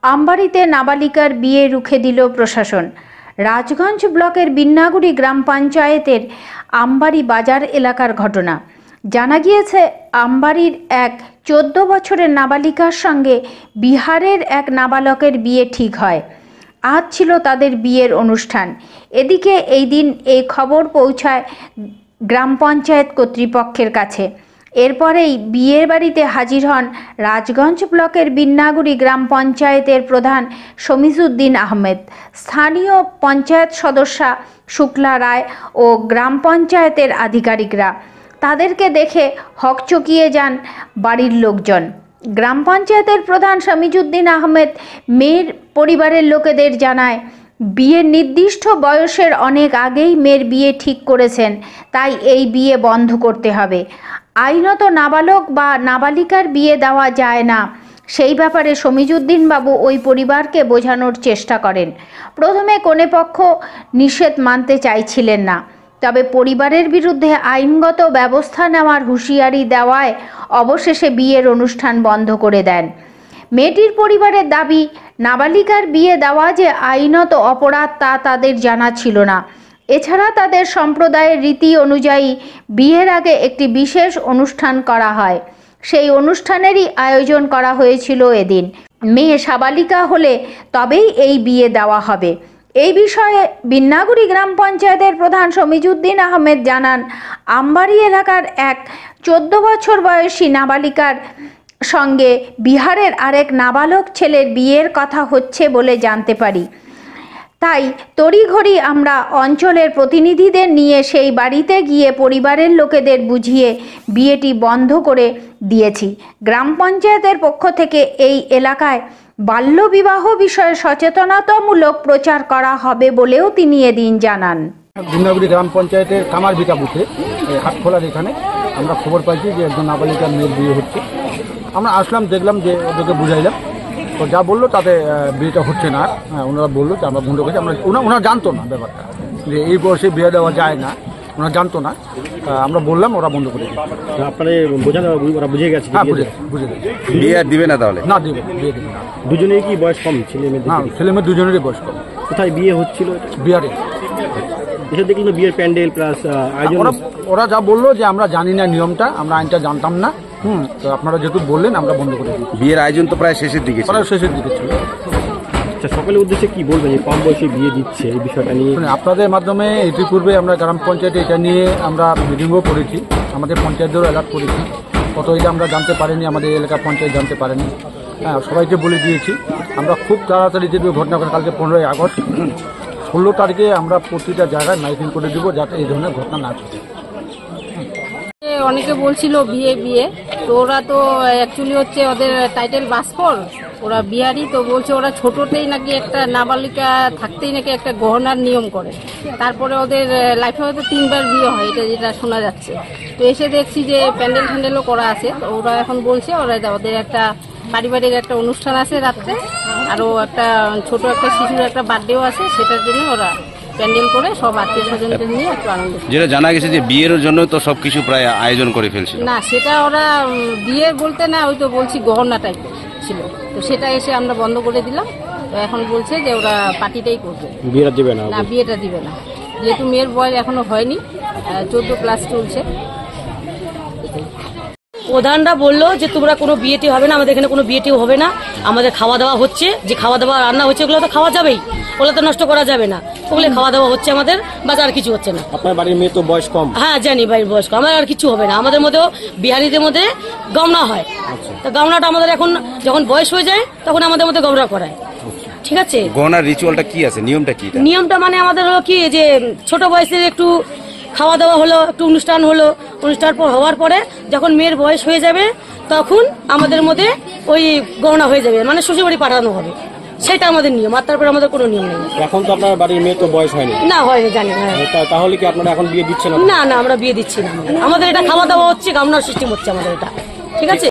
আমবাড়িতে নাবালিকার বিয়ে রুখে দিল প্রশাসন। রাজগঞ্জ ব্লকের বিন্নাগুড়ি গ্রাম পঞ্চায়েতের আমবাড়ি বাজার এলাকার ঘটনা। জানা গিয়েছে, আমবাড়ির এক 14 বছরের নাবালিকার সঙ্গে বিহারের এক নাবালকের বিয়ে ঠিক হয়। আজ ছিল তাদের বিয়ের অনুষ্ঠান। এদিকে এই দিন এই খবর পৌঁছায় গ্রাম পঞ্চায়েত কর্তৃপক্ষের কাছে। এরপরেই বিয়ের বাড়িতে হাজির হন রাজগঞ্জ ব্লকের বিন্নাগুড়ি গ্রাম পঞ্চায়েতের প্রধান শমিজউদ্দিন আহমেদ, স্থানীয় পঞ্চায়েত সদস্যা শুক্লা রায় ও গ্রাম পঞ্চায়েতের আধিকারিকরা। তাদেরকে দেখে হকচকিয়ে যান বাড়ির লোকজন। গ্রাম পঞ্চায়েতের প্রধান শমিজউদ্দিন আহমেদ মেয়ের পরিবারের লোকেদের জানায়, বিয়ের নির্দিষ্ট বয়সের অনেক আগেই মেয়ের বিয়ে ঠিক করেছেন, তাই এই বিয়ে বন্ধ করতে হবে। আইনত নাবালক বা নাবালিকার বিয়ে দেওয়া যায় না। সেই ব্যাপারে শমিজউদ্দিন বাবু ওই পরিবারকে বোঝানোর চেষ্টা করেন। প্রথমে কনেপক্ষ নিষেধ মানতে চাইছিলেন না, তবে পরিবারের বিরুদ্ধে আইনগত ব্যবস্থা নেওয়ার হুঁশিয়ারি দেওয়ায় অবশেষে বিয়ের অনুষ্ঠান বন্ধ করে দেন। মেয়েটির পরিবারের দাবি, নাবালিকার বিয়ে দেওয়া যে আইনত অপরাধ তা তাদের জানা ছিল না। এছাড়া তাদের সম্প্রদায়ের রীতি অনুযায়ী বিয়ের আগে একটি বিশেষ অনুষ্ঠান করা হয়। সেই অনুষ্ঠানেরই আয়োজন করা হয়েছিল এদিন। মেয়ে সাবালিকা হলে তবেই এই বিয়ে দেওয়া হবে। এই বিষয়ে বিন্নাগুড়ি গ্রাম পঞ্চায়েতের প্রধান শমিজউদ্দিন আহমেদ জানান, আমবাড়ি এলাকার এক 14 বছর বয়সী নাবালিকার সঙ্গে বিহারের আরেক নাবালক ছেলের বিয়ের কথা হচ্ছে বলে জানতে পারি। তাই তড়িঘড়ি আমরা অঞ্চলের প্রতিনিধিদের নিয়ে সেই বাড়িতে গিয়ে পরিবারের লোকেদের বুঝিয়ে বিয়েটি বন্ধ করে দিয়েছি। গ্রাম পঞ্চায়েতের পক্ষ থেকে এই এলাকায় বাল্যবিবাহ বিষয়ে সচেতনতামূলক প্রচার করা হবে বলেও তিনি এদিন জানান। বিন্নাগুড়ি গ্রাম পঞ্চায়েতের কামারভিটা বুথে হাটখোলার এখানে আমরা খবর পাইছি যে একজন নাবালিকার মেয়ের বিয়ে হচ্ছে। আমরা আসলাম, দেখলাম, যে ওদেরকে বুঝাইলাম, তো যা বললো তাতে বিয়েটা হচ্ছে না। হ্যাঁ, ওনারা বললো যে আমরা বন্ধ করছি। ওনারা জানতো না ব্যাপারটা, যে এই বয়সে বিয়ে দেওয়া যায় না, ওনারা জানতো না। আমরা বললাম, ওরা বন্ধ করে দিল। আপনারা বোঝানো, ওরা বুঝে গেছে? হ্যাঁ, বুঝে গেছে। বিয়ে আর দিবে না তাহলে? না, দিবে, বিয়ে দিবে না। দুজনেই কি বয়স কম? ছেলে মেয়ে? না, ছেলে মেয়ে দুজনেরই বয়স কম। কোথায় বিয়ে হচ্ছিল? বিহারে। এসব দেখলাম তো বিয়ের প্যান্ডেল প্লাস আয়োজন। ওরা যা বললো যে আমরা জানি না নিয়মটা, আমরা আইনটা জানতাম না। তো আপনারা যেহেতু বললেন, আমরা বন্ধ করে দিই। বিয়ের আয়োজন তো প্রায় শেষের দিকে ছিল। ছিল। আচ্ছা, সকলের উদ্দেশ্যে কি বলবেন, কম বয়সে বিয়ে দিচ্ছে এই বিষয়টা নিয়ে? আপনাদের মাধ্যমে ইতিপূর্বে আমরা গ্রাম পঞ্চায়েতে এটা নিয়ে আমরা মিটিংও করেছি, আমাদের পঞ্চায়েতদেরও অ্যালার্ট করেছি। কত এটা আমরা জানতে পারিনি, আমাদের এলাকার পঞ্চায়েত জানতে পারেনি। হ্যাঁ, সবাইকে বলে দিয়েছি। আমরা খুব তাড়াতাড়ি যে ঘটনা করে, কালকে 15ই আগস্ট, 16 তারিখে আমরা প্রতিটা জায়গায় মাইকিং করে দেবো, যাতে এই ধরনের ঘটনা না ঘটে। অনেকে বলছিল বিয়ে বিয়ে, তো ওরা তো অ্যাকচুয়ালি হচ্ছে ওদের টাইটেল বাসপর, ওরা বিহারি। তো বলছে ওরা ছোটতেই নাকি একটা নাবালিকা থাকতেই নাকি একটা গহনার নিয়ম করে, তারপরে ওদের লাইফে হয়তো 3 বার বিয়ে হয়, এটা যেটা শোনা যাচ্ছে। তো এসে দেখছি যে প্যান্ডেল ফ্যান্ডেলও করা আছে। তো ওরা এখন বলছে ওদের একটা পারিবারিক একটা অনুষ্ঠান আছে রাত্রে, আরও একটা ছোট একটা শিশুর একটা বার্থডেও আছে, সেটার জন্য ওরা প্যান্ডেল করে সব আত্মীয় স্বজনদের নিয়ে একটু আনন্দ। যেটা জানা গেছে যে বিয়ের জন্য তো সবকিছু প্রায় আয়োজন করে ফেলছিল। না, সেটা ওরা বিয়ের বলতে না, ওই তো বলছি গহনা টাইপ ছিল, তো সেটা এসে আমরা বন্ধ করে দিলাম। তো এখন বলছে যে ওরা পার্টিটাই করবে, বিয়েটা দিবে না। না, বিয়েটা দিবে না, যেহেতু মেয়ের বয়স এখনো হয়নি, 14+ চলছে। প্রধানরা বললো যে তোমরা কোনো বিয়েটি হবে না, আমাদের এখানে কোনো বিয়েটিও হবে না, আমাদের খাওয়া দাওয়া হচ্ছে, যে খাওয়া দাওয়া রান্না হচ্ছে ওগুলো তো খাওয়া যাবেই, ওগুলো তো নষ্ট করা যাবে না, ওগুলো খাওয়া দাওয়া হচ্ছে আমাদের, বাস আর কিছু হচ্ছে না। আপনার বাড়ির মেয়ে তো বয়স কম? হ্যাঁ, জানি বাড়ির বয়স কম, আমার আর কিছু হবে না। আমাদের মধ্যেও বিহারিদের মধ্যে গামনা হয়, তো গামনাটা আমাদের এখন যখন বয়স হয়ে যায় তখন আমাদের মধ্যে গামনা করায়। ঠিক আছে, গহনার রিচুয়ালটা কি আছে, নিয়মটা কি? নিয়মটা মানে আমাদের হলো কি, যে ছোট বয়সের একটু খাওয়া দাওয়া হলো, একটু অনুষ্ঠান হলো, অনুষ্ঠান হওয়ার পরে যখন মেয়ের বয়স হয়ে যাবে তখন আমাদের মধ্যে ওই গহনা হয়ে যাবে, মানে শ্বশুরবাড়ি পাঠানো হবে, সেটা আমাদের নিয়ম। আর তারপরে আমাদের কোনো নিয়ম নেই। এখন তো আপনার বাড়ির মেয়ে তো বয়স হয়নি? না, হয়নি, জানি না। তাহলে কি আপনারা এখন বিয়ে দিচ্ছেন? না, আমরা বিয়ে দিচ্ছি না। আমাদের এটা খাওয়া দাওয়া হচ্ছে, গামনার সিস্টেম হচ্ছে আমাদের এটা। ঠিক আছে।